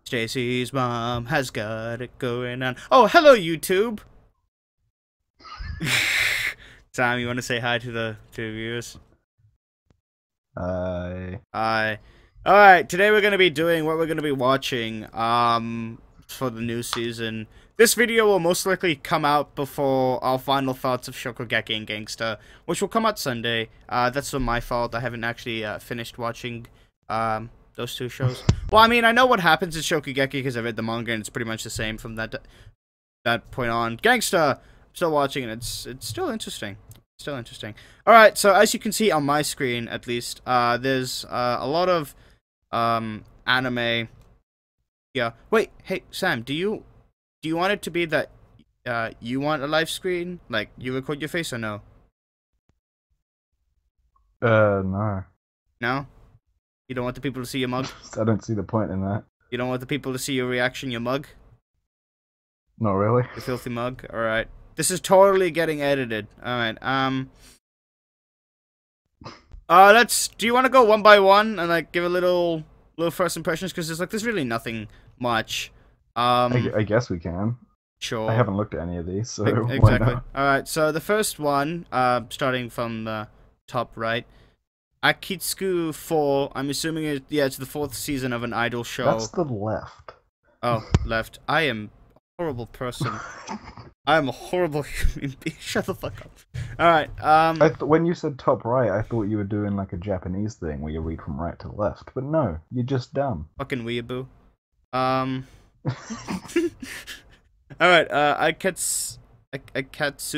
Stacy's mom has got it going on. Oh, hello, YouTube. Sam, you want to say hi to the viewers? Hi. All right. Today we're gonna be doing what we're gonna be watching. For the new season. This video will most likely come out before our final thoughts of Shokugeki and Gangsta, which will come out Sunday. That's my fault. I haven't actually finished watching those two shows. Well, I mean, I know what happens in Shokugeki because I read the manga and it's pretty much the same from that point on. Gangsta, I'm still watching and it's still interesting. Still interesting. All right, so as you can see on my screen, at least, there's a lot of anime. Yeah. Wait. Hey, Sam. Do you want it to be that you want a live screen, like you record your face, or no? No. No. You don't want the people to see your mug? I don't see the point in that. You don't want the people to see your reaction, your mug? Not really. Your filthy mug. All right. This is totally getting edited. All right. Do you want to go one by one and like give a little first impressions, because there's really nothing much. I guess we can. Sure. I haven't looked at any of these, so exactly. Why not? All right. So the first one, starting from the top right, Akitsuki 4. I'm assuming it's the 4th season of an idol show. That's the left. Oh, left. I am a horrible person. I'm a horrible human being. Shut the fuck up. All right. When you said top right, I thought you were doing like a Japanese thing where you read from right to left, but no, you're just dumb. Fucking weeaboo. All right. Akatsu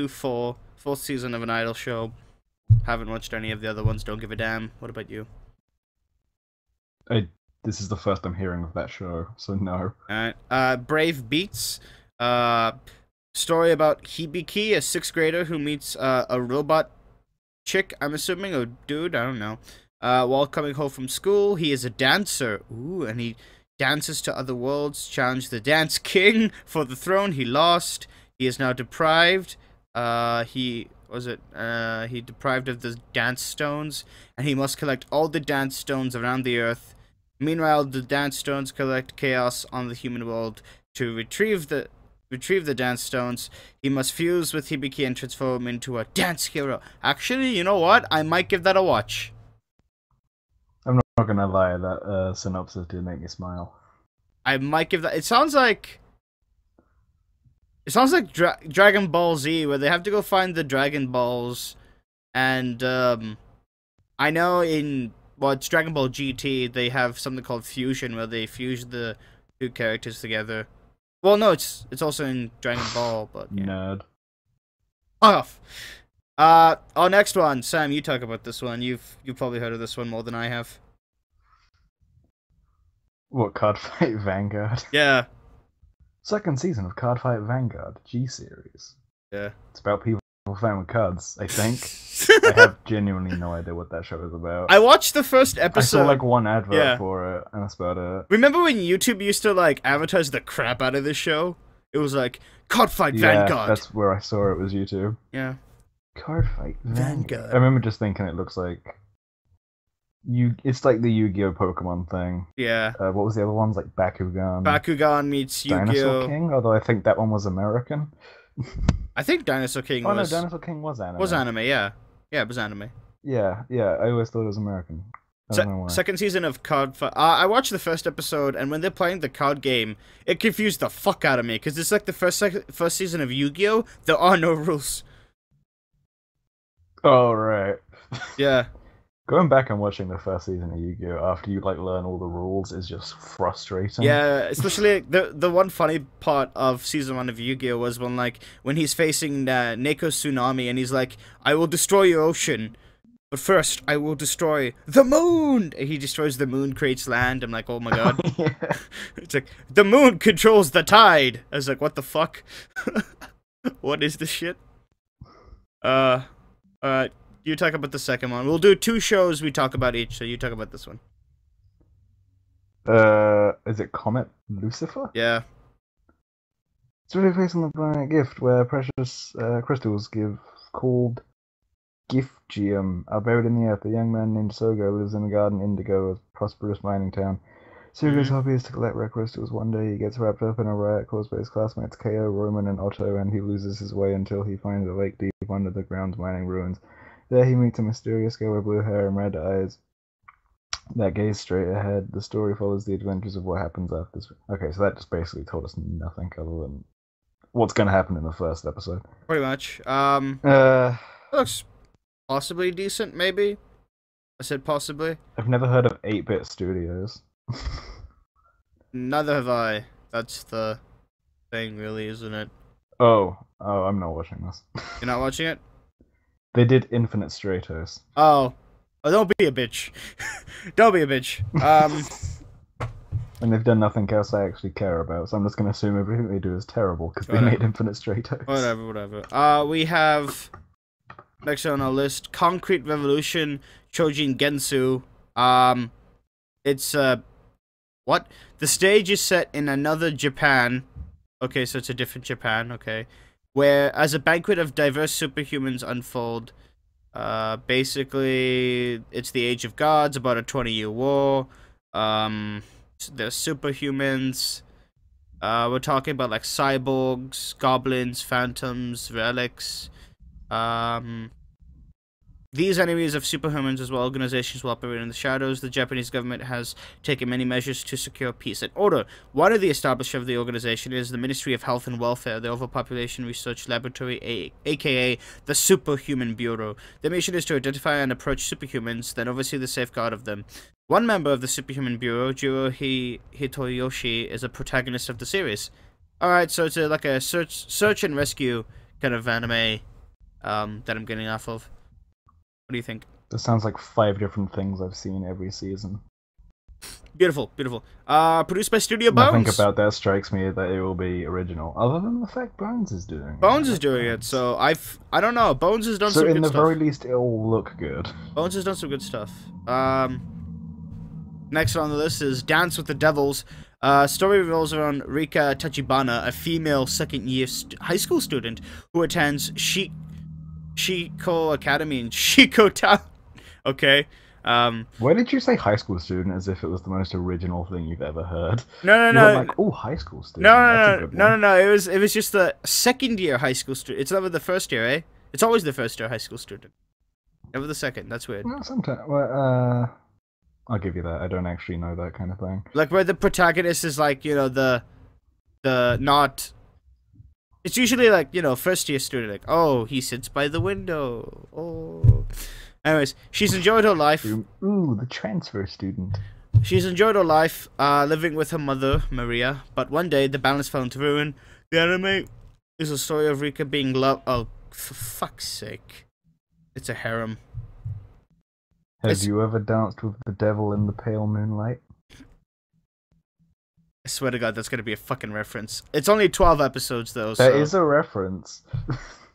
4, 4th season of an idol show. Haven't watched any of the other ones. Don't give a damn. What about you? This is the first I'm hearing of that show, so no. Alright. Brave Beats. Story about Hibiki, a 6th grader who meets a robot chick, I'm assuming, or dude, I don't know. While coming home from school, he is a dancer. Ooh, and he dances to other worlds, challenged the Dance King for the throne. He lost. He is now deprived. He deprived of the dance stones, and he must collect all the dance stones around the earth. Meanwhile, the dance stones collect chaos on the human world. To retrieve the dance stones, he must fuse with Hibiki and transform into a dance hero. Actually, you know what? I might give that a watch. I'm not gonna lie, that synopsis did make me smile. I might give that. It sounds like Dragon Ball Z, where they have to go find the Dragon Balls, and I know it's Dragon Ball GT. They have something called fusion, where they fuse the two characters together. Well, no, it's also in Dragon Ball, but yeah. Nerd. Off. Our next one, Sam. You talk about this one. You've probably heard of this one more than I have. What, Cardfight Vanguard? Yeah. Second season of Cardfight Vanguard, G-series. Yeah. It's about people playing with cards, I think. I have genuinely no idea what that show is about. I watched the first episode. I saw like one advert for it, and that's about it. Remember when YouTube used to like advertise the crap out of this show? It was like Cardfight Vanguard. That's where I saw it, was YouTube. Yeah. Cardfight Vanguard. I remember just thinking it looks like it's like the Yu-Gi-Oh! Pokemon thing. Yeah. What was the other ones? Like Bakugan. Bakugan meets Yu-Gi-Oh! Dinosaur King, although I think that one was American. I think Dinosaur King was... Oh no, Dinosaur King was anime. Was anime, yeah. Yeah, it was anime. Yeah, I always thought it was American. I don't know why. Second season of Cardfight. I watched the first episode, and when they're playing the card game, it confused the fuck out of me, because it's like the first season of Yu-Gi-Oh! There are no rules. Oh, right. Yeah. Going back and watching the first season of Yu-Gi-Oh! After you like learn all the rules is just frustrating. Yeah, especially the one funny part of season 1 of Yu-Gi-Oh! Was when he's facing Neko Tsunami and he's like, I will destroy your ocean, but first I will destroy the moon! And he destroys the moon, creates land. I'm like, oh my god. Yeah. It's like, the moon controls the tide! I was like, what the fuck? What is this shit? Alright. You talk about the second one. We'll do 2 shows we talk about each, so you talk about this one. Is it Comet Lucifer? Yeah. It's really based on the planet Gift, where precious crystals called Giftium are buried in the earth. A young man named Sogo lives in a garden Indigo, a prosperous mining town. Sugo's hobby is to collect rare crystals. One day he gets wrapped up in a riot caused by his classmates Ko, Roman, and Otto, and he loses his way until he finds a lake deep under the ground's mining ruins. There he meets a mysterious girl with blue hair and red eyes that gaze straight ahead. The story follows the adventures of what happens after this. Okay, so that just basically told us nothing other than what's going to happen in the first episode. Pretty much. Looks possibly decent, maybe? I said possibly. I've never heard of 8-Bit Studios. Neither have I. That's the thing, really, isn't it? Oh, I'm not watching this. You're not watching it? They did Infinite Stratos. Oh, don't be a bitch. Don't be a bitch. And they've done nothing else I actually care about, so I'm just going to assume everything they do is terrible because they made Infinite Stratos. Whatever. We have next on our list, Concrete Revolution, Chojin Gensu. It's what? The stage is set in another Japan. Okay, so it's a different Japan. Okay, where as a banquet of diverse superhumans unfold. Basically, it's the Age of Gods, about a 20-year war. There's superhumans. We're talking about like cyborgs, goblins, phantoms, relics. These enemies of superhumans as well organizations will operate in the shadows. The Japanese government has taken many measures to secure peace and order. One of the establishers of the organization is the Ministry of Health and Welfare, the Overpopulation Research Laboratory, aka the Superhuman Bureau. Their mission is to identify and approach superhumans, then oversee the safeguard of them. One member of the Superhuman Bureau, Jiro Hitoyoshi, is a protagonist of the series. Alright, so it's like a search and rescue kind of anime that I'm getting off of. What do you think? This sounds like 5 different things I've seen every season. Beautiful, beautiful. Produced by Studio Bones. Nothing about that strikes me that it will be original, other than the fact Bones is doing it. Bones is doing it, so I don't know. Bones has done some good stuff. So in the very least, it'll look good. Bones has done some good stuff. Next on the list is Dance with the Devils. Story revolves around Rika Tachibana, a female second-year high school student who attends Shiko Academy in Shiko Town. Okay. Why did you say high school student as if it was the most original thing you've ever heard? No. Like, oh, high school student. No. It was just the second-year high school student. It's never the first year, eh? It's always the first-year high school student. Never the second. That's weird. Well, sometimes. Well, I'll give you that. I don't actually know that kind of thing. Like where the protagonist is like, you know, the not. It's usually like, you know, first-year student, like, oh, he sits by the window. Oh. Anyways, she's enjoyed her life. Ooh, the transfer student. She's enjoyed her life, living with her mother, Maria. But one day, the balance fell into ruin. The anime is a story of Rika being loved. Oh, for fuck's sake. It's a harem. Have you ever danced with the devil in the pale moonlight? I swear to God, that's gonna be a fucking reference. It's only 12 episodes, though, so... That is a reference.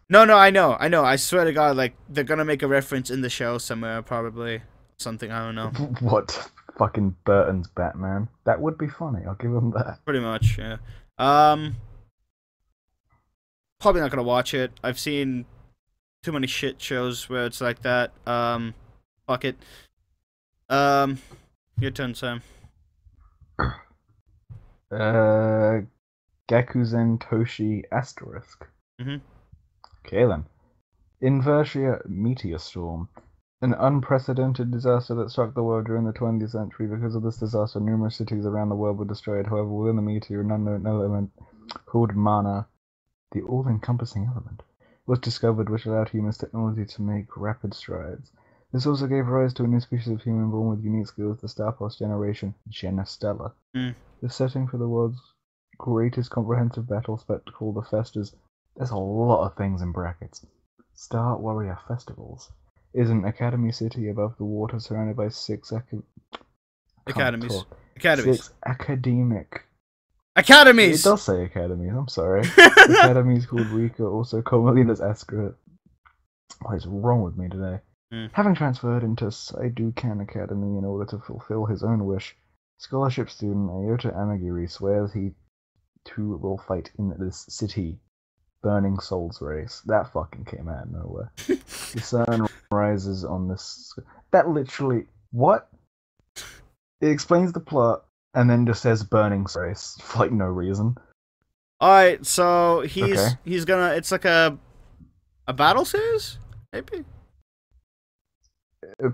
No, I know. I swear to God, like, they're gonna make a reference in the show somewhere, probably. Something, I don't know. What? Fucking Burton's Batman? That would be funny, I'll give him that. Pretty much, yeah. Probably not gonna watch it. I've seen too many shit shows where it's like that. Fuck it. Your turn, Sam. Gakuzen Toshi Asterisk. Okay then. Inversia Meteor Storm. An unprecedented disaster that struck the world during the 20th century. Because of this disaster, numerous cities around the world were destroyed. However, within the meteor, an unknown element called mana, the all-encompassing element, was discovered, which allowed humans' technology to make rapid strides. This also gave rise to a new species of human born with unique skills, the Starpos generation, Genestella. The setting for the world's greatest comprehensive battle spectacle, the Festas, there's a lot of things in brackets. Star Warrior Festivals is an academy city above the water surrounded by 6 academies. 6 academic. Academies! It does say academies, I'm sorry. Academies called Rika, also commonly known as Ascot. What is wrong with me today? Having transferred into Saidukan Academy in order to fulfill his own wish, scholarship student Ayota Amagiri swears he too will fight in this city. Burning Souls race. That fucking came out of nowhere. The sun rises on this... That literally... What? It explains the plot, and then just says burning race for like no reason. Alright, so he's gonna, it's like a battle series? Maybe?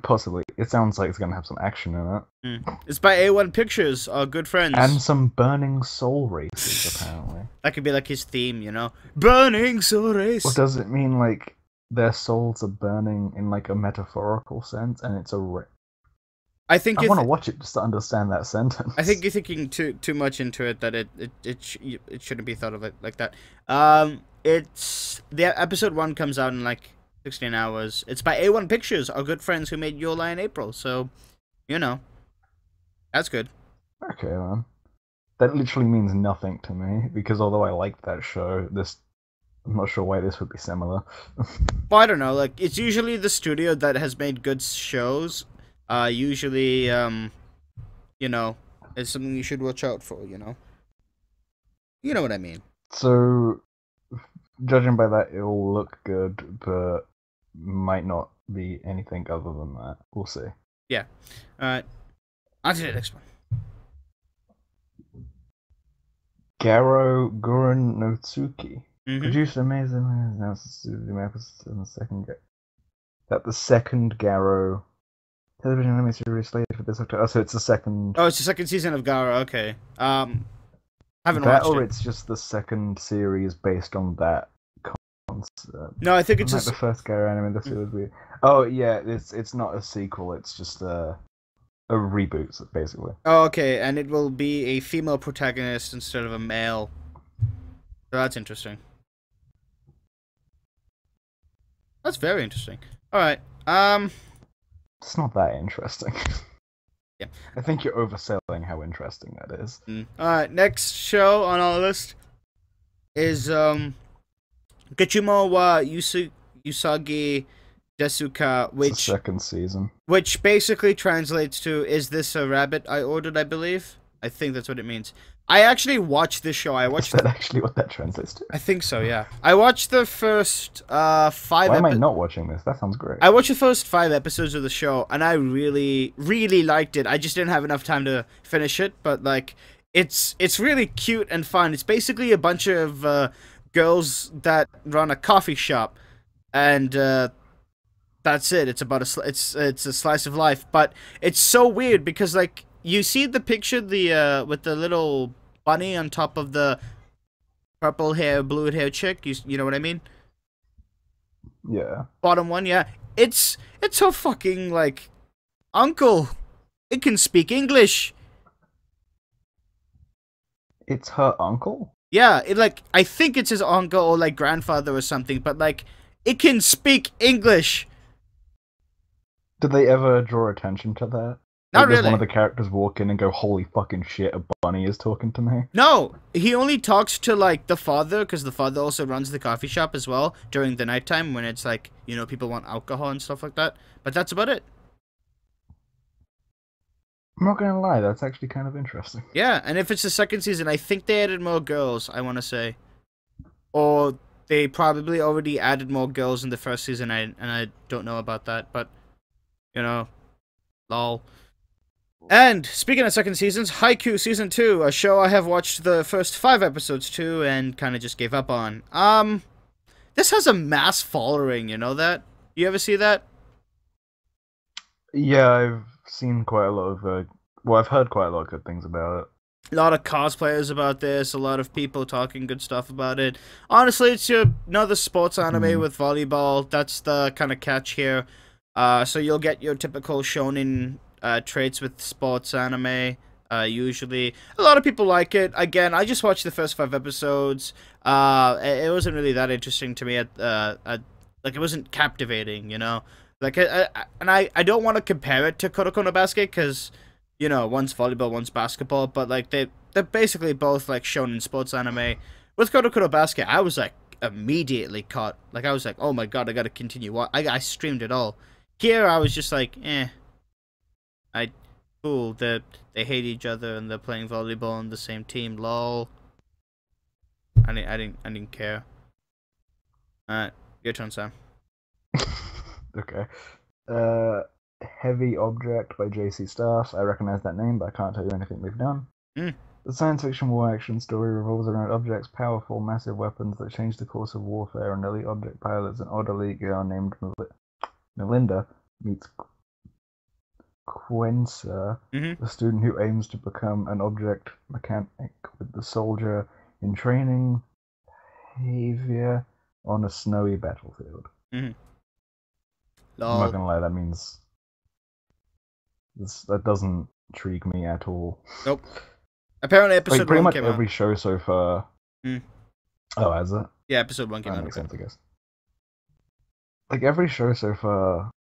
Possibly. It sounds like it's gonna have some action in it. It's by A1 Pictures, our good friends. And some burning soul races, apparently. That could be like his theme, you know? Burning soul race! Or does it mean like their souls are burning in like a metaphorical sense and it's a I think I want to watch it just to understand that sentence. I think you're thinking too much into it, that it shouldn't be thought of it like that. It's the episode 1 comes out in like 16 hours. It's by A1 Pictures, our good friends who made Your Lie in April. So, you know, that's good. Okay, then. That literally means nothing to me because although I liked that show, I'm not sure why this would be similar. Well, I don't know. Like, it's usually the studio that has made good shows. Usually, you know, it's something you should watch out for, you know? You know what I mean. So, judging by that, it'll look good, but might not be anything other than that. We'll see. Yeah. Alright. On to the next one. Garo Gurren no Tsuki. Produced amazing announced in the second the second Garo television anime series slated for this October. Oh, so it's the second. Oh, it's the second season of Garo. Okay. Haven't that watched or it. it's just the second series based on that concept. No, I think it's just the first Garo anime. This was weird. Oh yeah, it's not a sequel. It's just a reboot, basically. Oh, okay, and it will be a female protagonist instead of a male. So that's interesting. That's very interesting. Alright, It's not that interesting. Yeah. I think you're overselling how interesting that is. Alright, next show on our list is, Gachumo wa Usagi Desuka, which... It's the second season. Which basically translates to, is this a rabbit I ordered, I believe? I think that's what it means. I actually watched this show. Is that actually what that translates to? I think so, yeah. I watched the first 5 Why am I not watching this? That sounds great. I watched the first 5 episodes of the show, and I really, really liked it. I just didn't have enough time to finish it, but, like, it's really cute and fun. It's basically a bunch of girls that run a coffee shop, and that's it. It's about it's a slice of life, but it's so weird because, like, you see the picture, with the little bunny on top of the purple hair, blue hair chick. You know what I mean? Yeah. Bottom one, yeah. It's her fucking, like, uncle. It can speak English. It's her uncle? Yeah, I think it's his uncle or, like, grandfather or something, but, like, it can speak English. Did they ever draw attention to that? Not does really. One of the characters walk in and go, holy fucking shit, a bunny is talking to me? No, he only talks to, like, the father, because the father also runs the coffee shop as well, during the nighttime, when it's, like, you know, people want alcohol and stuff like that. But that's about it. I'm not gonna lie, that's actually kind of interesting. Yeah, and if it's the second season, I think they added more girls, I want to say. Or they probably already added more girls in the first season, and I don't know about that, but, you know, lol. And, speaking of second seasons, Haikyuu Season 2, a show I have watched the first 5 episodes to, and kind of just gave up on. This has a mass following, you know that? You ever see that? Yeah, I've seen quite a lot of, I've heard quite a lot of good things about it. A lot of cosplayers about this, a lot of people talking good stuff about it. Honestly, it's another sports anime with volleyball. That's the kind of catch here. So you'll get your typical shonen traits with sports anime, usually. A lot of people like it. Again, I just watched the first 5 episodes. It wasn't really that interesting to me. Like, it wasn't captivating, you know? Like, I don't want to compare it to Kuroko no Basket, because, you know, one's volleyball, one's basketball, but, like, they're basically both, like, shonen sports anime. With Kuroko no Basket, I was, like, immediately caught. Like, I was like, oh my god, I gotta continue. I streamed it all. Here, I was just like, eh. Cool, they hate each other and they're playing volleyball on the same team. Lol. I didn't care. Alright, your turn, Sam. Okay. Heavy Object by J.C. Staff. I recognize that name, but I can't tell you anything they've done. Mm. The science fiction war action story revolves around objects, powerful, massive weapons that change the course of warfare, and elite object pilots. An orderly girl named Melinda meets Quensa, the student who aims to become an object mechanic with the soldier in training behavior on a snowy battlefield. I'm not gonna lie, that means that doesn't intrigue me at all. Nope. Apparently, episode pretty 1 much came every out. show so far. Oh, has it? Yeah, episode 1 came out. That makes sense, I guess. Like every show so far,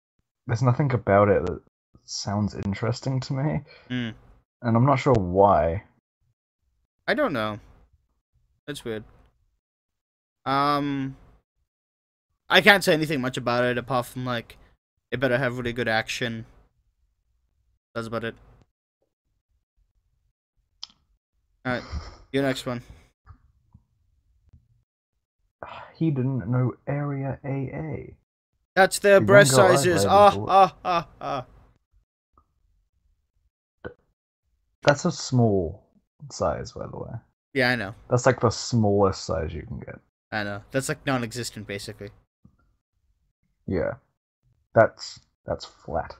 there's nothing about it that sounds interesting to me, and I'm not sure why. I don't know. That's weird. I can't say anything much about it apart from like it better have really good action. That's about it. Alright, your next one. He didn't know Area AA. That's their breast sizes. That's a small size, by the way. Yeah, I know. That's like the smallest size you can get. I know. That's like non-existent, basically. Yeah. That's flat.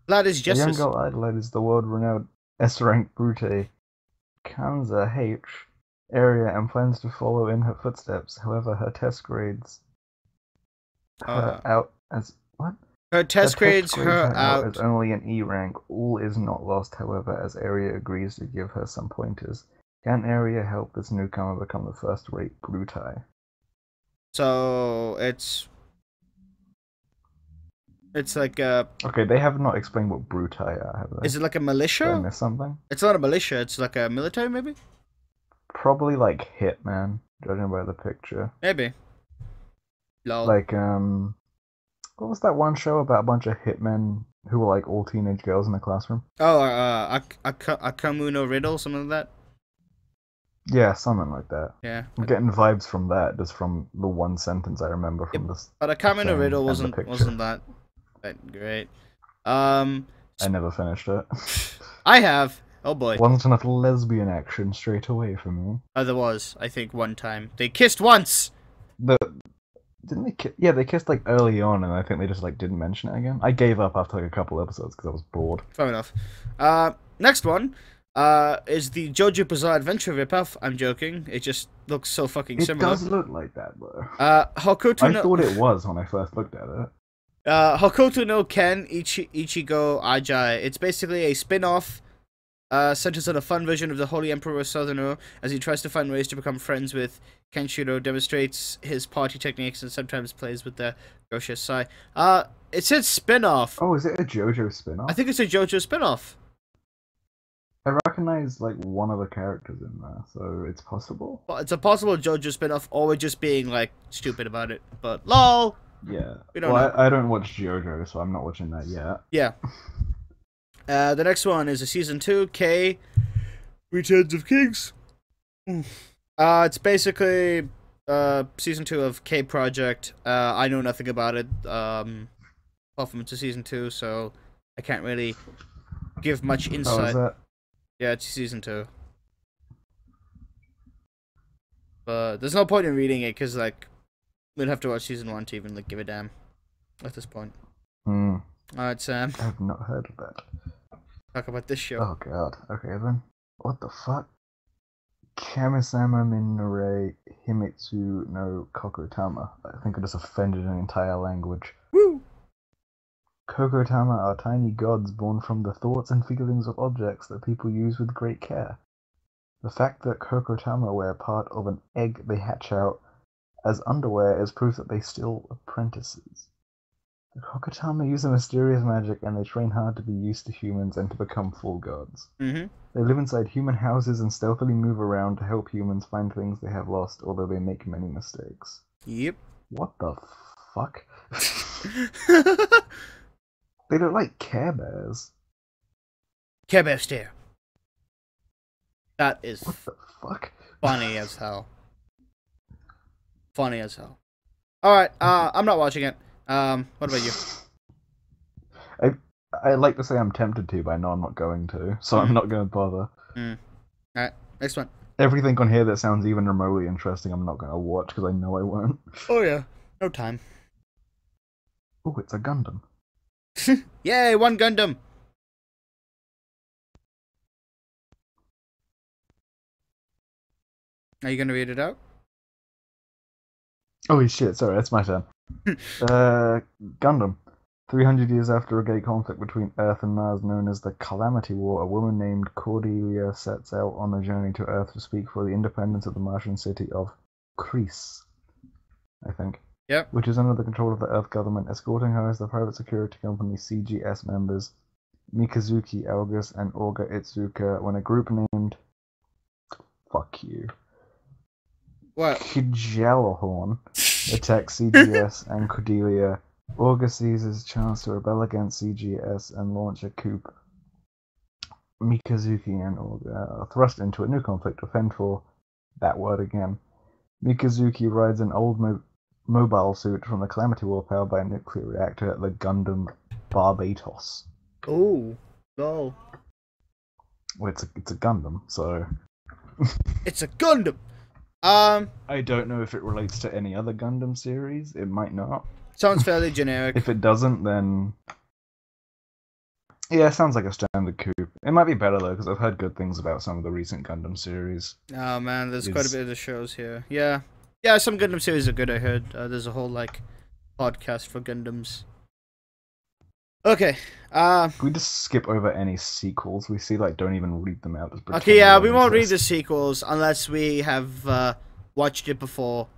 Flat is just a young girl idolizes the world-renowned S-rank Brute Kanza H area and plans to follow in her footsteps. However, her test grades her out as what? Her test grades her out as only an E rank. All is not lost, however, as Area agrees to give her some pointers. Can Area help this newcomer become the first-rate Brutai? So it's like a... Okay, they have not explained what Brutai are, have they? Is it like a militia? Did I miss something? It's not a militia, it's like a military, maybe? Probably like Hitman, judging by the picture. Maybe. Lol. Like, what was that one show about a bunch of hitmen who were like all teenage girls in the classroom? Oh, Akamu no Riddle, something like that? Yeah, something like that. Yeah. I'm getting vibes from that, just from the one sentence I remember from this. But Akamu no Riddle wasn't that great. I never finished it. I have. Oh boy. Wasn't enough lesbian action straight away for me. Oh, there was, I think, one time. They kissed once! Didn't they yeah, they kissed like early on, and I think they just like didn't mention it again. I gave up after like a couple episodes because I was bored. Fair enough. Next one is the JoJo Bizarre Adventure ripoff. I'm joking. It just looks so fucking similar. It does look like that, though. Hokuto I thought it was when I first looked at it. Hokuto no Ken Ichigo Ajai. It's basically a spin-off. Centers on a fun version of the Holy Emperor Southerner as he tries to find ways to become friends with Kenshiro, demonstrates his party techniques, and sometimes plays with the Gosha Sai. It says spin-off. Oh, is it a JoJo spin-off? I think it's a JoJo spin-off. I recognize like one of the characters in there, so it's possible. Well, it's a possible JoJo spin-off, or we're just being like stupid about it. But lol. Yeah. We don't know. I don't watch JoJo, so I'm not watching that yet. Yeah. The next one is a season 2, K Returns of Kings. It's basically season 2 of K Project. I know nothing about it. Apart from it's a season 2, so I can't really give much insight. Oh, is that? Yeah, it's season 2. But there's no point in reading it because like we'd have to watch season 1 to even like give a damn at this point. Alright, Sam. I've not heard of that. Talk about this show. Oh god. Okay then. What the fuck? Kamisama Minore Himitsu no Kokotama. I think I just offended an entire language. Woo! Kokotama are tiny gods born from the thoughts and feelings of objects that people use with great care. The fact that Kokotama wear part of an egg they hatch out as underwear is proof that they still apprentices. The Kokotama use a mysterious magic and they train hard to be used to humans and to become full gods. They live inside human houses and stealthily move around to help humans find things they have lost, although they make many mistakes. Yep. What the fuck? They look like Care Bears. Care Bear stare. That is What the fuck? funny as hell. Funny as hell. Alright, I'm not watching it. What about you? I like to say I'm tempted to, but I know I'm not going to, so I'm not going to bother. Alright, next one. Everything on here that sounds even remotely interesting, I'm not going to watch because I know I won't. Oh yeah, no time. Oh, it's a Gundam. Yay, one Gundam! Are you gonna read it out? Holy shit, sorry, that's my turn. Gundam. 300 years after a great conflict between Earth and Mars known as the Calamity War, a woman named Cordelia sets out on a journey to Earth to speak for the independence of the Martian city of Kreese, I think. Yep. Which is under the control of the Earth government. Escorting her is the private security company CGS members Mikazuki August and Olga Itsuka when a group named... Fuck you. What? Kijalahorn attacks CGS and Cordelia. Olga seizes a chance to rebel against CGS and launch a coup. Mikazuki and Olga are thrust into a new conflict to fend for that word again. Mikazuki rides an old mobile suit from the Calamity War powered by a nuclear reactor at the Gundam Barbatos. Oh, no. Well, it's a Gundam, so... It's a Gundam! I don't know if it relates to any other Gundam series. It might not. Sounds fairly generic. If it doesn't, then... Yeah, it sounds like a standard coupe. It might be better, though, because I've heard good things about some of the recent Gundam series. Oh, man, there's quite a bit of the shows here. Yeah. Yeah, some Gundam series are good, I heard. There's a whole, like, podcast for Gundams. Okay, Can we just skip over any sequels we see? Like, don't even read them out. Okay, yeah, we won't read the sequels unless we have watched it before.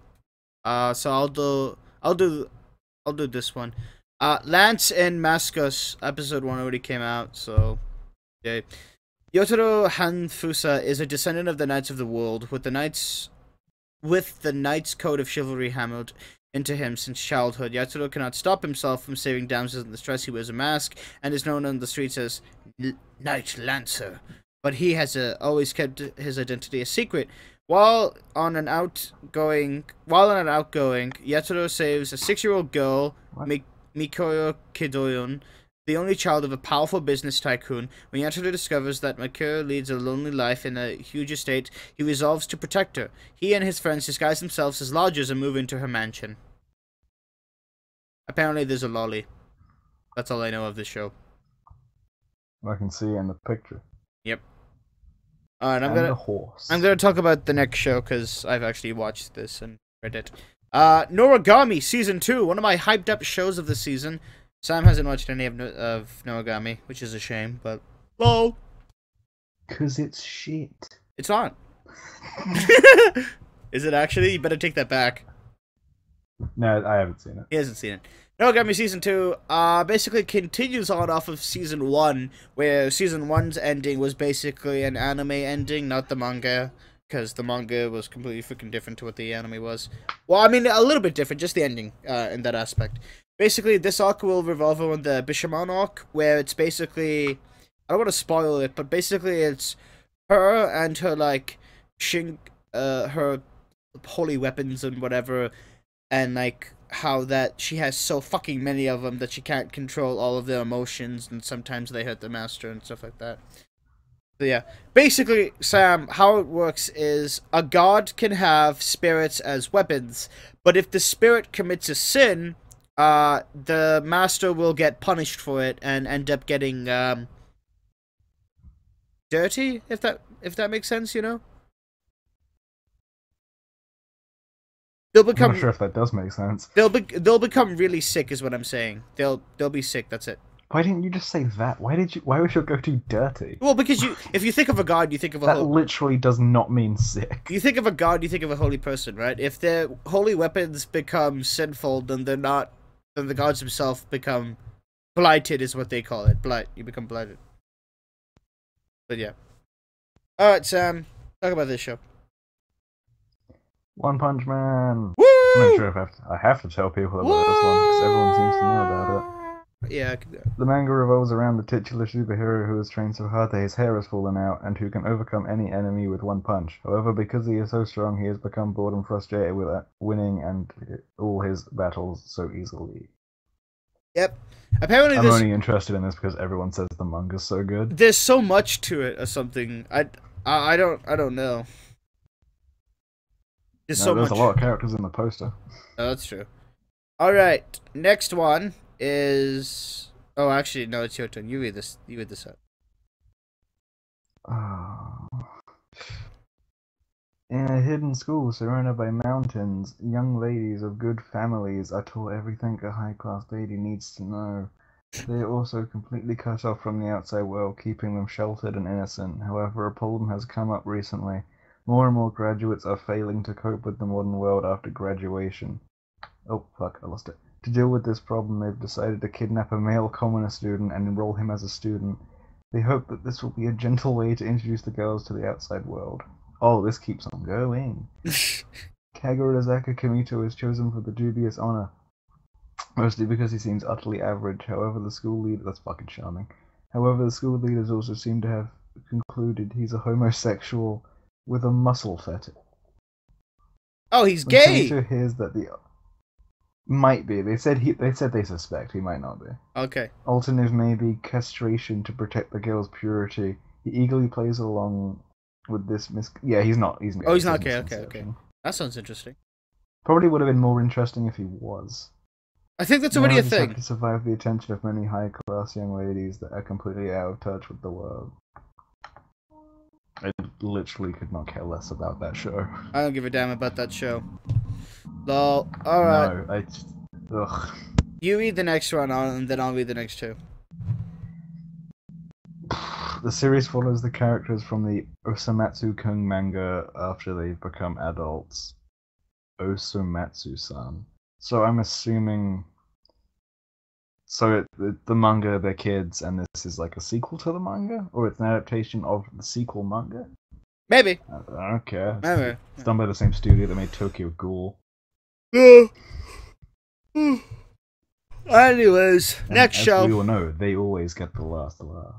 So I'll do this one. Lance and Mascus episode 1 already came out, so yeah. Yotaro Hanfusa is a descendant of the Knights of the World, with the Knights code of chivalry hammered into him since childhood. Yotaro cannot stop himself from saving damsels in distress. He wears a mask and is known on the streets as Knight Lancer, but he has always kept his identity a secret. While on an outgoing, Yotaro saves a 6-year-old girl, Mikoyo Kidoyon, the only child of a powerful business tycoon. When Yotaro discovers that Mikoyo leads a lonely life in a huge estate, he resolves to protect her. He and his friends disguise themselves as lodgers and move into her mansion. Apparently there's a lolly. That's all I know of this show. I can see in the picture. Yep. Alright, I'm gonna talk about the next show because I've actually watched this and read it. Noragami Season 2, one of my hyped up shows of the season. Sam hasn't watched any of Noragami, which is a shame, but... Lol! 'Cause it's shit. It's not. Is it actually? You better take that back. No, I haven't seen it. He hasn't seen it. Noragami Season 2 basically continues on off of Season 1, where Season 1's ending was basically an anime ending, not the manga, because the manga was completely freaking different to what the anime was. Well, I mean, a little bit different, just the ending in that aspect. Basically, this arc will revolve around the Bishamon arc, where it's basically... I don't want to spoil it, but basically it's her and her, like, her holy weapons and whatever, and, like, how that she has so fucking many of them that she can't control all of their emotions, and sometimes they hurt the master and stuff like that. So, yeah. Basically, Sam, how it works is a god can have spirits as weapons, but if the spirit commits a sin... the master will get punished for it and end up getting dirty, if that makes sense, you know? They'll become... I'm not sure if that does make sense. They'll become really sick, is what I'm saying. They'll be sick, that's it. Why didn't you just say that? Why would you go to dirty? Well, because if you think of a god, you think of a... That literally does not mean sick. You think of a god, you think of a holy person, right? If their holy weapons become sinful, then they're not... Then the gods themselves become blighted, is what they call it. You become blighted. But yeah. Alright, Sam. Talk about this show. One Punch Man. Woo! I'm not sure if I have to tell people about this one, because everyone seems to know about it. Yeah, I can do it. The manga revolves around the titular superhero who has trained so hard that his hair has fallen out, and who can overcome any enemy with one punch. However, because he is so strong, he has become bored and frustrated with winning and all his battles so easily. Yep. Apparently, I'm only interested in this because everyone says the manga's so good. There's so much to it, or something. I don't know. There's so There's much. a lot of characters in the poster. Oh, that's true. All right, next one is. Oh, actually, no, it's your turn. You read this. You read this out. In a hidden school surrounded by mountains, young ladies of good families are taught everything a high-class lady needs to know. They are also completely cut off from the outside world, keeping them sheltered and innocent. However, a problem has come up recently. More and more graduates are failing to cope with the modern world after graduation. Oh, fuck, I lost it. To deal with this problem, they've decided to kidnap a male commoner student and enroll him as a student. They hope that this will be a gentle way to introduce the girls to the outside world. Oh, this keeps on going. Kagurasaka Kamito is chosen for the dubious honor, mostly because he seems utterly average. However, the school leader... That's fucking charming. However, the school leaders also seem to have concluded he's a homosexual with a muscle fetish. Oh, he's gay! Kamito hears that the... Might be. They said they suspect. He might not be. Okay. Alternative may be castration to protect the girl's purity. He eagerly plays along with this yeah, he's not. Oh, he's not gay. Okay. That sounds interesting. Probably would have been more interesting if he was. I think that's already a thing. Have to survive the attention of many high-class young ladies that are completely out of touch with the world. I literally could not care less about that show. I don't give a damn about that show. Lol. Alright. No, ugh. You read the next one, and then I'll read the next two. The series follows the characters from the Osamatsu-kun manga after they've become adults. Osomatsu-san. So I'm assuming... So the manga, they're kids, and this is like a sequel to the manga? Or it's an adaptation of the sequel manga? Maybe. I don't care. Maybe. It's done by the same studio that made Tokyo Ghoul. Anyways, next show. As we all know, they always get the last laugh.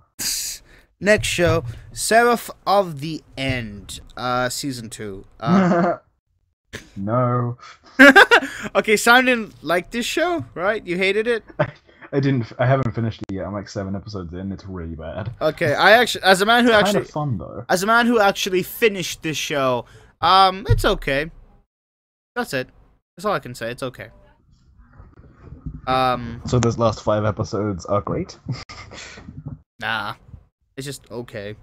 Next show, Seraph of the End, season 2. No. Okay, Simon didn't like this show, right? You hated it? I haven't finished it yet. I'm like 7 episodes in. It's really bad. Okay, I actually, as a man who it's actually, kind of fun though. As a man who actually finished this show, it's okay. That's it. That's all I can say. It's okay. So those last 5 episodes are great? Nah. It's just okay.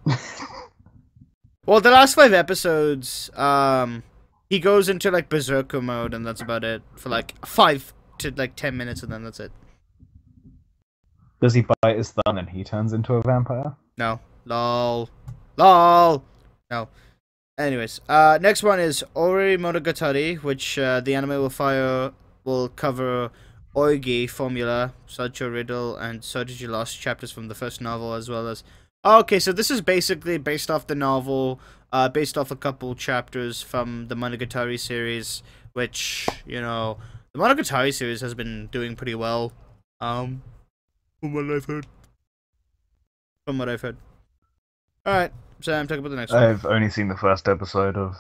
Well, the last 5 episodes, he goes into like berserker mode, and that's about it for like 5 to like 10 minutes, and then that's it. Does he bite his thumb and he turns into a vampire? No. Lol. No. Anyways, next one is Ori Monogatari, which the anime will cover Oigi Formula, Sacho Riddle, and Sotoji Lost chapters from the first novel, as well as... Okay, so this is basically based off the novel, based off a couple chapters from the Monogatari series, which, you know, the Monogatari series has been doing pretty well, from what I've heard. Alright, Sam, talk about the next one. I've only seen the first episode of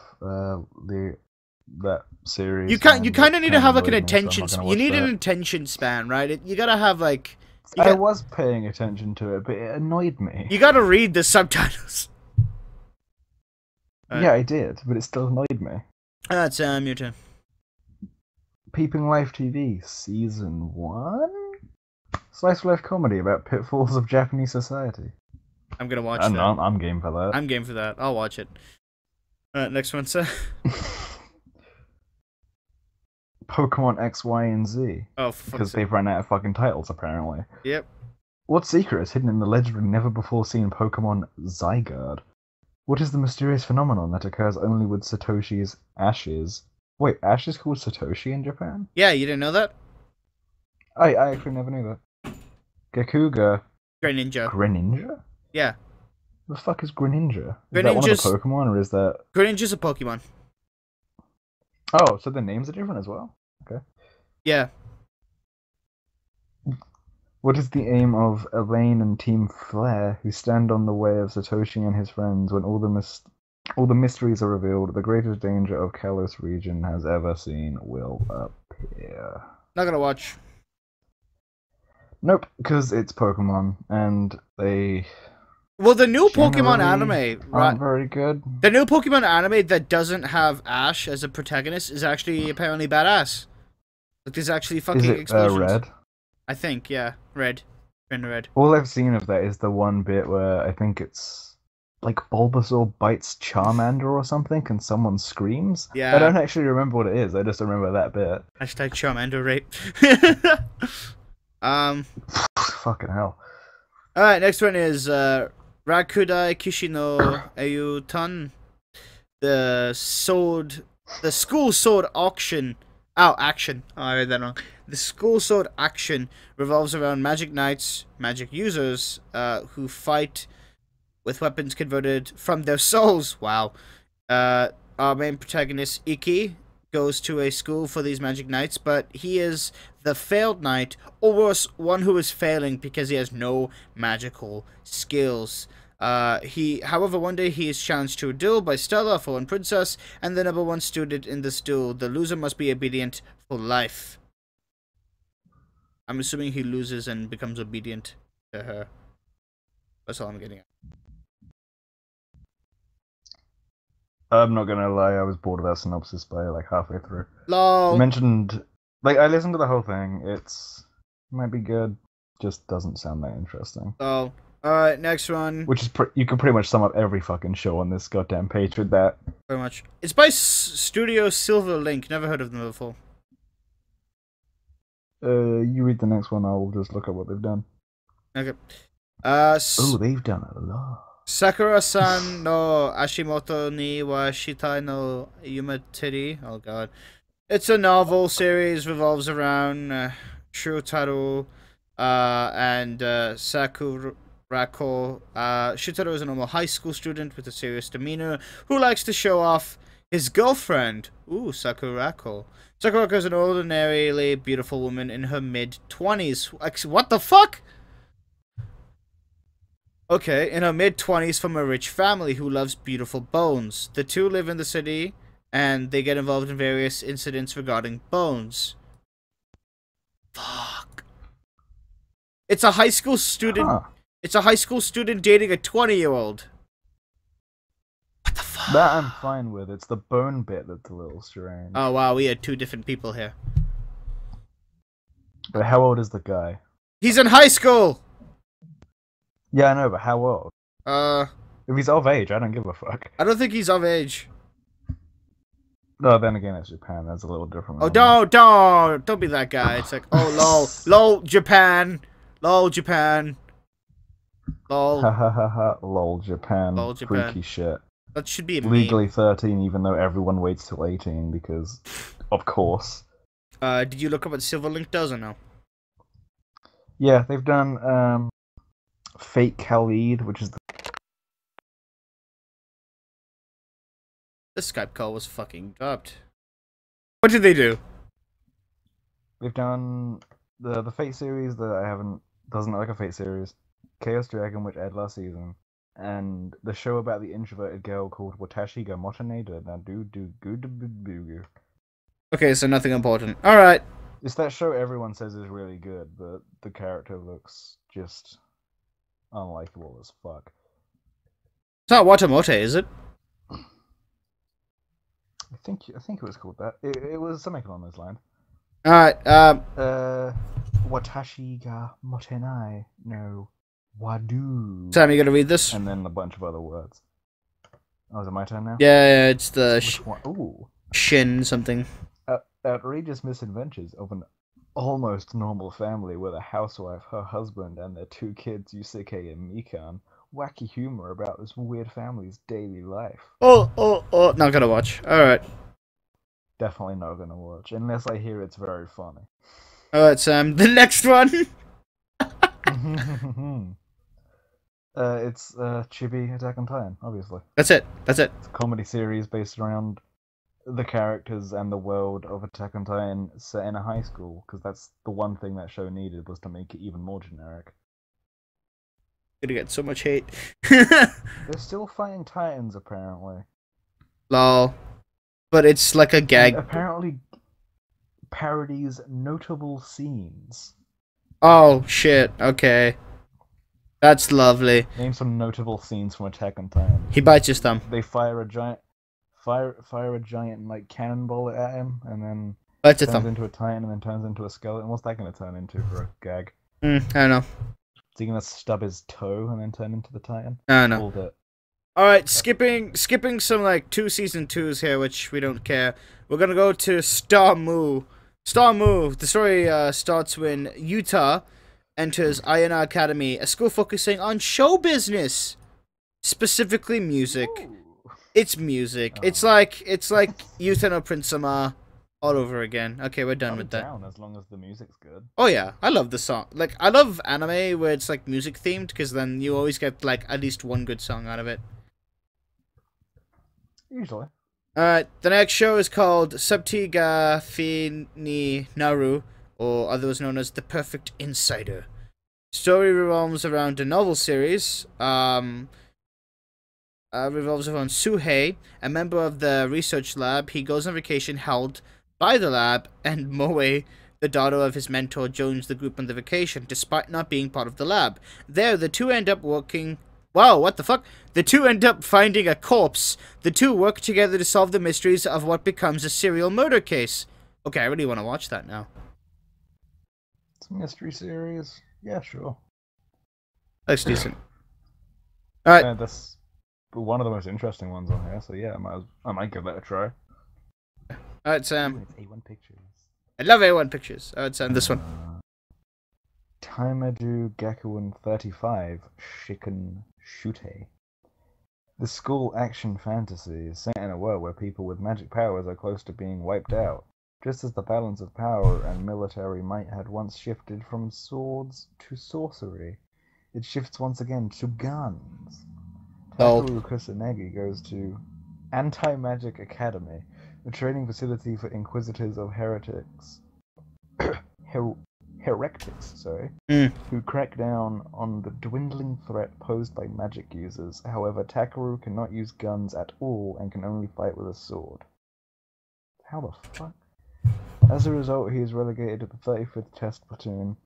that series. You kind of need to have like an attention. You need an attention span, right? You gotta have like. I was paying attention to it, but it annoyed me. You gotta read the subtitles. Yeah, I did, but it still annoyed me. Alright, Sam, your turn. Peeping Life TV, Season 1? Slice of life comedy about pitfalls of Japanese society. I'm gonna watch that. I'm game for that. I'm game for that. I'll watch it. Alright, next one, sir. Pokemon X, Y, and Z. Oh, because they've run out of fucking titles, apparently. Yep. What secret is hidden in the legendary never-before-seen Pokemon Zygarde? What is the mysterious phenomenon that occurs only with Satoshi's ashes? Wait, Ash is called Satoshi in Japan? Yeah, you didn't know that? I actually never knew that. Gakuga. Greninja. Greninja? Yeah. The fuck is Greninja? Is that one of the Pokemon, or is that... Greninja's a Pokemon. Oh, so the names are different as well? Okay. Yeah. What is the aim of Elaine and Team Flare, who stand on the way of Satoshi and his friends when all the mysteries are revealed? The greatest danger of Kalos region has ever seen will appear. Not gonna watch. Nope, because it's Pokemon, and they Well, the new Pokemon generally anime, right? aren't very good. The new Pokemon anime that doesn't have Ash as a protagonist is actually apparently badass. Like, there's actually Is fucking it explosions. Red? I think, yeah. Red. Red. All I've seen of that is the one bit where I think it's like Bulbasaur bites Charmander or something, and someone screams. Yeah. I don't actually remember what it is. I just remember that bit. Hashtag Charmander rape. Fucking hell. Alright, next one is Rakudai Kishino Ayutan. The school sword auction. Oh, action. Oh, I read that wrong. The school sword action revolves around magic knights, magic users, who fight with weapons converted from their souls. Wow. Our main protagonist, Iki, goes to a school for these magic knights, but he is the failed knight, or worse, one who is failing because he has no magical skills. However, one day he is challenged to a duel by Stella, a fallen princess, and the number one student in this duel. The loser must be obedient for life. I'm assuming he loses and becomes obedient to her. That's all I'm getting at. I'm not gonna lie, I was bored of that synopsis by like halfway through. LOL. You mentioned, like, I listened to the whole thing. It might be good, just doesn't sound that interesting. Oh. Alright, next one. Which is, you can pretty much sum up every fucking show on this goddamn page with that. Very much. It's by Studio Silverlink. Never heard of them before. You read the next one, I'll just look at what they've done. Okay. Oh, they've done a lot. Sakura-san no Ashimoto ni wa Shitai no Yumeteri. Oh god. It's a novel series, revolves around Shutaro and Sakurako. Shutaro is a normal high school student with a serious demeanor who likes to show off his girlfriend. Ooh, Sakurako. Sakurako is an ordinarily beautiful woman in her mid-20s. What the fuck? Okay, in her mid-20s from a rich family who loves beautiful bones. The two live in the city, and they get involved in various incidents regarding bones. Fuck. It's a high school student. Huh. It's a high school student dating a 20-year-old. What the fuck? That I'm fine with. It's the bone bit that's a little strange. Oh wow, we had two different people here. But how old is the guy? He's in high school! Yeah, I know, but how old? If he's of age, I don't give a fuck. I don't think he's of age. No, then again, it's Japan. That's a little different. Oh, don't be that guy. It's like, oh, lol, Japan. Lol, Japan. Lol. Ha ha ha ha. Lol, Japan. Lol, Japan. Freaky shit. That should be a legally meme. 13, even though everyone waits till 18 because, of course. Did you look up what Silverlink does or no? Yeah, they've done Fate Khalid, which is the Skype call was fucking dropped. What did they do? They've done the Fate series that doesn't look like a Fate series. Chaos Dragon, which aired last season, and the show about the introverted girl called Watashi ga Motane na do. Okay, so nothing important. Alright. It's that show everyone says is really good, but the character looks just unlikable as fuck. It's not Watamote, is it? I think it was called that. It was something along those lines. Alright, Watashi ga Motenai no Wadu. Sam, you gonna read this? And then a bunch of other words. Oh, is it my turn now? Yeah, it's the Ooh. Shin something. Outrageous misadventures of an almost normal family with a housewife, her husband, and their two kids, Yusuke and Mikan. Wacky humor about this weird family's daily life. Oh, not gonna watch. Alright. Definitely not gonna watch, unless I hear it's very funny. Alright, Sam, the next one! It's Chibi Attack on Titan, obviously. That's it. It's a comedy series based around the characters and the world of Attack on Titan set in a high school, because that's the one thing that show needed, was to make it even more generic. Gonna get so much hate. They're still fighting Titans, apparently. Lol. But it's like a gag. And apparently parodies notable scenes. Oh, shit. Okay. That's lovely. Name some notable scenes from Attack on Titan. He bites his thumb. They fire a giant like cannonball at him, and then Bites his turns thumb. into a Titan, and then turns into a skeleton. What's that going to turn into for a gag? I don't know. Is he going to stub his toe and then turn into the Titan? I don't know. Hold it. Alright, skipping some, like, 2 season 2s here, which we don't care. We're gonna go to Star Mu. Star Mu, the story starts when Yuta enters Ayana Academy, a school focusing on show business. Specifically music. Ooh. It's music. Oh. It's like Yuta no Prince-sama all over again. Okay, we're done with that. Down as long as the music's good. Oh yeah, I love the song. Like, I love anime where it's like music themed, because then you always get like at least one good song out of it. Usually. Alright, the next show is called Subtiga Fini Naru, or otherwise known as The Perfect Insider. Story revolves around a novel series. Revolves around Suhei, a member of the research lab. He goes on vacation held by the lab, and Moe, the daughter of his mentor, joins the group on the vacation, despite not being part of the lab. There, the two end up working... Wow, what the fuck? The two end up finding a corpse. The two work together to solve the mysteries of what becomes a serial murder case. Okay, I really want to watch that now. It's a mystery series. Yeah, sure. Looks decent. Alright. Yeah, that's one of the most interesting ones on here, so yeah, I might give that a try. Alright, Sam. It's A1 Pictures. I love A1 Pictures. Alright, Sam, this one. Taimaju Gakuen 35 Shiken Shute. The school action fantasy is set in a world where people with magic powers are close to being wiped out, just as the balance of power and military might had once shifted from swords to sorcery. It shifts once again to guns. Takeru Kusanagi goes to Anti-Magic Academy, a training facility for inquisitors of heretics. Heretics, who crack down on the dwindling threat posed by magic users. However, Takeru cannot use guns at all and can only fight with a sword. How the fuck? As a result, he is relegated to the 35th Test Platoon,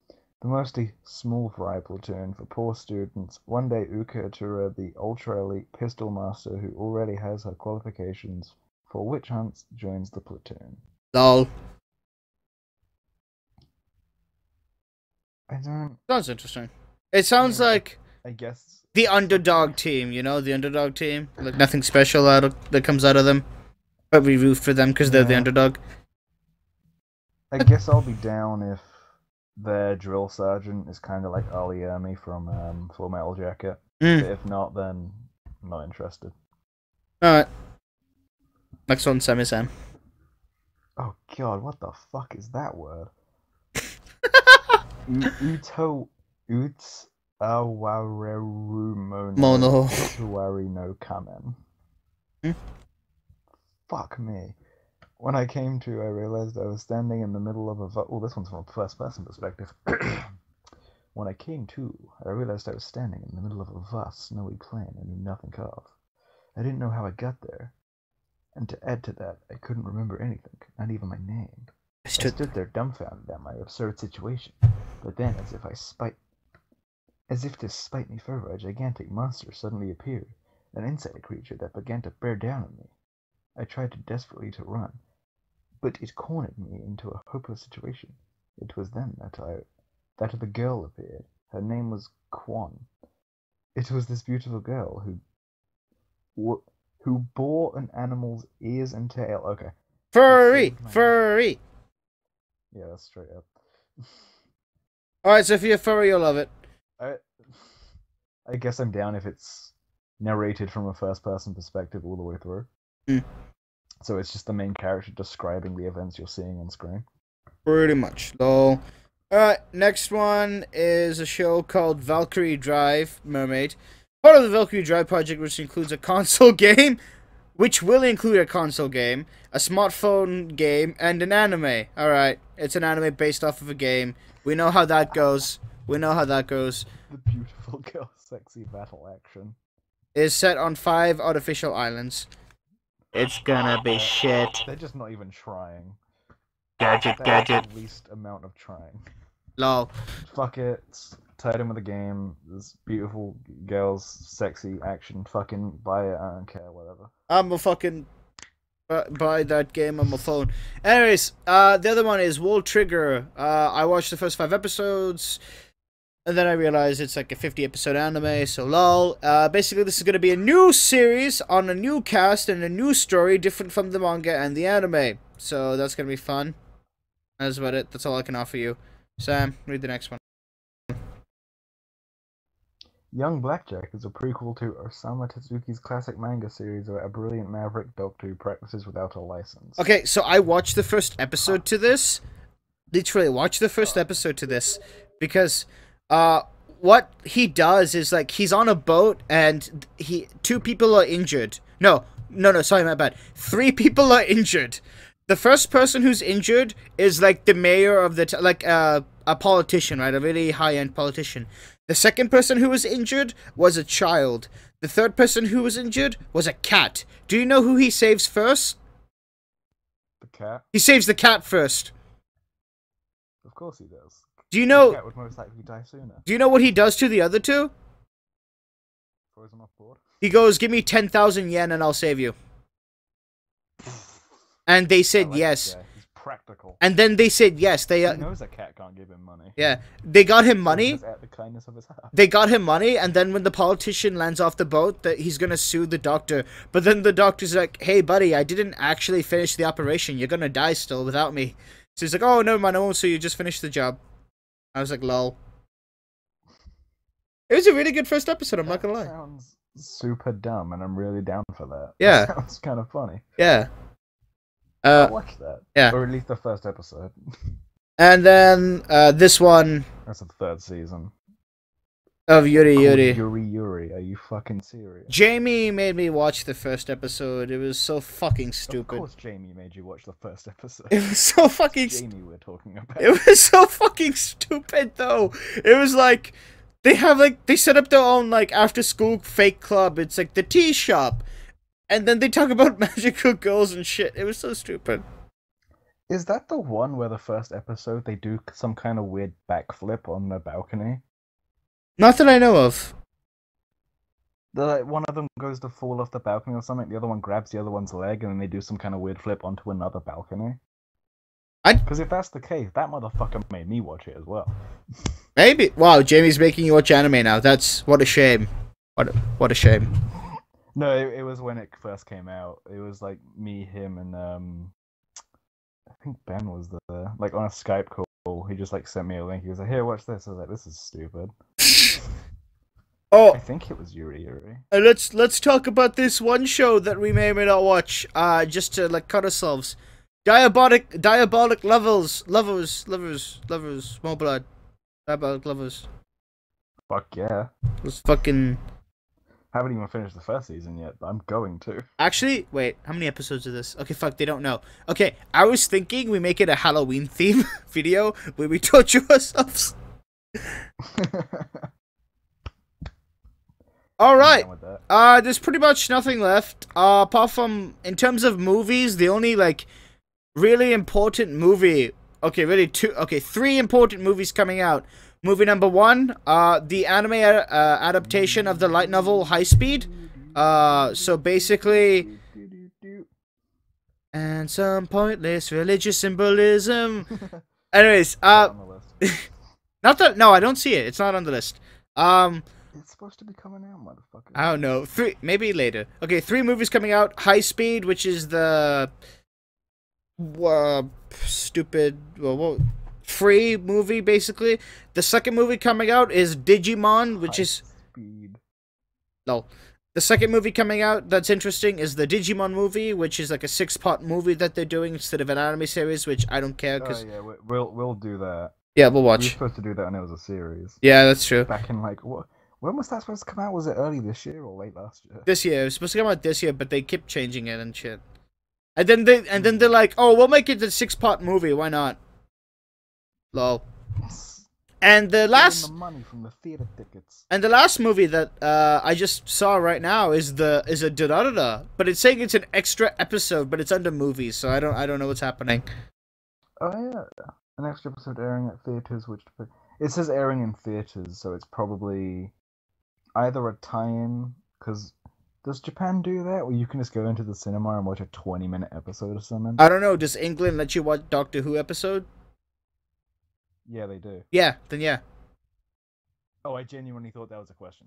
the mostly small fry platoon for poor students. One day, Uka Atura, the ultra-elite pistol master who already has her qualifications for witch hunts, joins the platoon. Lol. I don't... Sounds interesting. It sounds like... I guess... the underdog team, you know? The underdog team. Like, nothing special that comes out of them. But we root for them because they're the underdog. I guess I'll be down if their drill sergeant is kind of like Ali Ermi from Full Metal Jacket. But if not, then I'm not interested. Alright. Next one, Sam. Oh god, what the fuck is that word? Uts awareru mono tuari no kamen. Fuck me. When I came to, I realized I was standing in the middle of a... Oh, this one's from a first-person perspective. When I came to, I realized I was standing in the middle of a vast, snowy plain I knew nothing of. I didn't know how I got there. And to add to that, I couldn't remember anything, not even my name. I stood there dumbfounded at my absurd situation. But then, as if to spite me further, a gigantic monster suddenly appeared, an insect creature that began to bear down on me. I tried desperately to run, but it cornered me into a hopeless situation. It was then that the girl appeared. Her name was Quan. It was this beautiful girl who bore an animal's ears and tail. Okay. Furry! Yeah, that's straight up. Alright, so if you're furry, you'll love it. I guess I'm down if it's narrated from a first-person perspective all the way through. So it's just the main character describing the events you're seeing on screen. Pretty much. Lol. Alright, next one is a show called Valkyrie Drive Mermaid. Part of the Valkyrie Drive project, which includes a console game, a smartphone game, and an anime. Alright, it's an anime based off of a game. We know how that goes. The beautiful girl sexy battle action is set on 5 artificial islands. It's gonna be shit. They're just not even trying. Gadget. The least amount of trying. Lol. Fuck it. Tied in with the game. There's beautiful girls, sexy action. Fucking buy it. I don't care. Whatever. I'm a fucking buy that game on my phone. Anyways, the other one is World Trigger. I watched the first 5 episodes, and then I realized it's like a 50-episode anime, so lol. Basically, this is going to be a new series on a new cast and a new story, different from the manga and the anime. So that's going to be fun. That's about it. That's all I can offer you. Sam, read the next one. Young Blackjack is a prequel to Osamu Tezuki's classic manga series about a brilliant maverick doctor who practices without a license. Okay, so I watched the first episode to this. Literally, watch the first episode to this. Because, what he does is, like, he's on a boat and 2 people are injured. No, sorry, my bad. 3 people are injured. The first person who's injured is, like, the mayor of the, a politician, right? A really high-end politician. The second person who was injured was a child. The third person who was injured was a cat. Do you know who he saves first? The cat? He saves the cat first. Of course he does. Do you know... The cat would most likely die sooner. Do you know what he does to the other 2? Throws him off board. He goes, give me 10,000 yen and I'll save you. And they said yes. He's practical. And then they said yes. They He knows a cat can't give him money. Yeah, they got him money. At the kindness of his heart. They got him money, and then when the politician lands off the boat, that he's gonna sue the doctor. But then the doctor's like, "Hey, buddy, I didn't actually finish the operation. You're gonna die still without me." So he's like, "Oh, never mind. I won't sue you. Just finish the job." I was like, "Lol." It was a really good first episode. I'm not gonna lie. Sounds super dumb, and I'm really down for that. Yeah, that sounds kind of funny. Yeah. I'll watch that. Yeah. Or at least the first episode. And then this one. That's the 3rd season. Of Yuri Yuri. Yuri. Are you fucking serious? Jamie made me watch the first episode. It was so fucking stupid. Of course Jamie made you watch the first episode. It was so fucking Jamie we're talking about. It was so fucking stupid though. It was like they set up their own like after school fake club. It's like the tea shop. And then they talk about magical girls and shit. It was so stupid. Is that the one where the first episode they do some kind of weird backflip on the balcony? Not that I know of. One of them goes to fall off the balcony or something, the other one grabs the other one's leg, and then they do some kind of weird flip onto another balcony. Because if that's the case, that motherfucker made me watch it as well. Maybe. Wow, Jamie's making you watch anime now. That's... what a shame. What a shame. No, it was when it first came out. It was like me, him, and I think Ben was there. Like on a Skype call, he just like sent me a link. He was like, "Here, watch this." I was like, "This is stupid." Oh, I think it was Yuri. Let's talk about this one show that we may or may not watch. Just to like cut ourselves. Diabolic lovers, small blood, diabolic lovers. Fuck yeah! It was fucking. Haven't even finished the first season yet, but I'm going to. Actually, wait, how many episodes of this? Okay, fuck, they don't know. Okay, I was thinking we make it a Halloween theme video where we torture ourselves. Alright, there's pretty much nothing left. Apart from, in terms of movies, the only, like, really important movie... Okay, really, 3 important movies coming out. Movie number 1, the anime adaptation of the light novel High Speed. So basically... And some pointless religious symbolism. Anyways, not that... No, I don't see it. It's not on the list. It's supposed to be coming out, motherfucker. I don't know. 3, maybe later. Okay, 3 movies coming out. High Speed, which is the... stupid... Well, free movie, basically. The second movie coming out is Digimon, which is... Speed. No. The second movie coming out that's interesting is the Digimon movie, which is like a 6-part movie that they're doing instead of an anime series, which I don't care, because... Oh, yeah, we'll do that. Yeah, we'll watch. We were supposed to do that when it was a series. Yeah, that's true. Back in, like, what? When was that supposed to come out? Was it early this year or late last year? This year. It was supposed to come out this year, but they kept changing it and shit. And then they're like, oh, we'll make it a 6-part movie, why not? Lol. And the last money from the theater tickets. And the last movie that I just saw right now is a Durarara, but it's saying it's an extra episode, but it's under movies, so I don't know what's happening. Oh yeah. An extra episode airing at theaters, which it says airing in theaters, so it's probably either a tie-in, because does Japan do that, where you can just go into the cinema and watch a 20-minute episode or something? I don't know. Does England let you watch Doctor Who episode? Yeah, they do. Yeah, then yeah. Oh, I genuinely thought that was a question.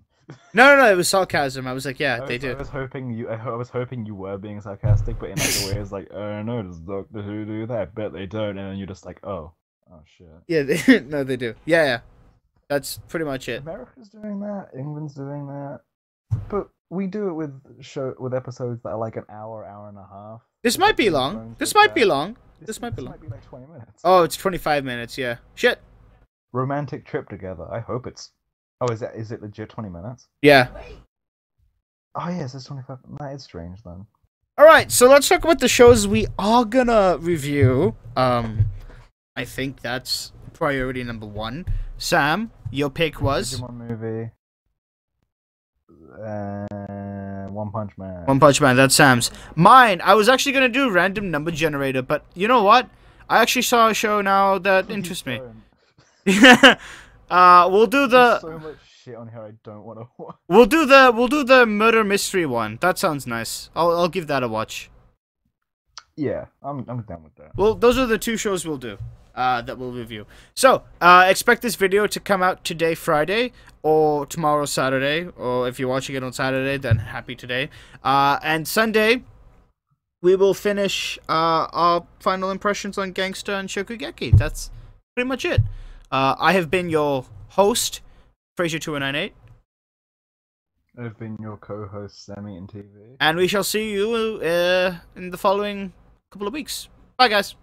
No, it was sarcasm. I was like, yeah, they do. I was hoping you were being sarcastic, but in like a way, it's like, oh no, does Doctor Who do that? I bet they don't, and then you're just like, oh shit. Yeah, no, they do. Yeah. That's pretty much it. America's doing that. England's doing that. But we do it with episodes that are like an hour and a half. This might be long. This might be long. This might be like 20 minutes. Oh, it's 25 minutes. Yeah. Shit. Romantic trip together. I hope it's. Oh, is it legit 20 minutes? Yeah. Oh yes, it's 25. That is strange then. All right, so let's talk about the shows we are gonna review. I think that's priority number 1. Sam, your pick was Digimon movie. One Punch Man. One Punch Man. That's Sam's. Mine. I was actually gonna do random number generator, but you know what? I actually saw a show now that interests me. We'll do the. There's so much shit on here I don't want to watch. We'll do the murder mystery one. That sounds nice. I'll give that a watch. Yeah, I'm down with that. Well, those are the 2 shows we'll do. That we'll review. So, expect this video to come out today, Friday, or tomorrow, Saturday, or if you're watching it on Saturday, then happy today. And Sunday, we will finish our final impressions on Gangsta and Shokugeki. That's pretty much it. I have been your host, Fraser2198. I've been your co-host, Sammy and TV. And we shall see you in the following couple of weeks. Bye, guys.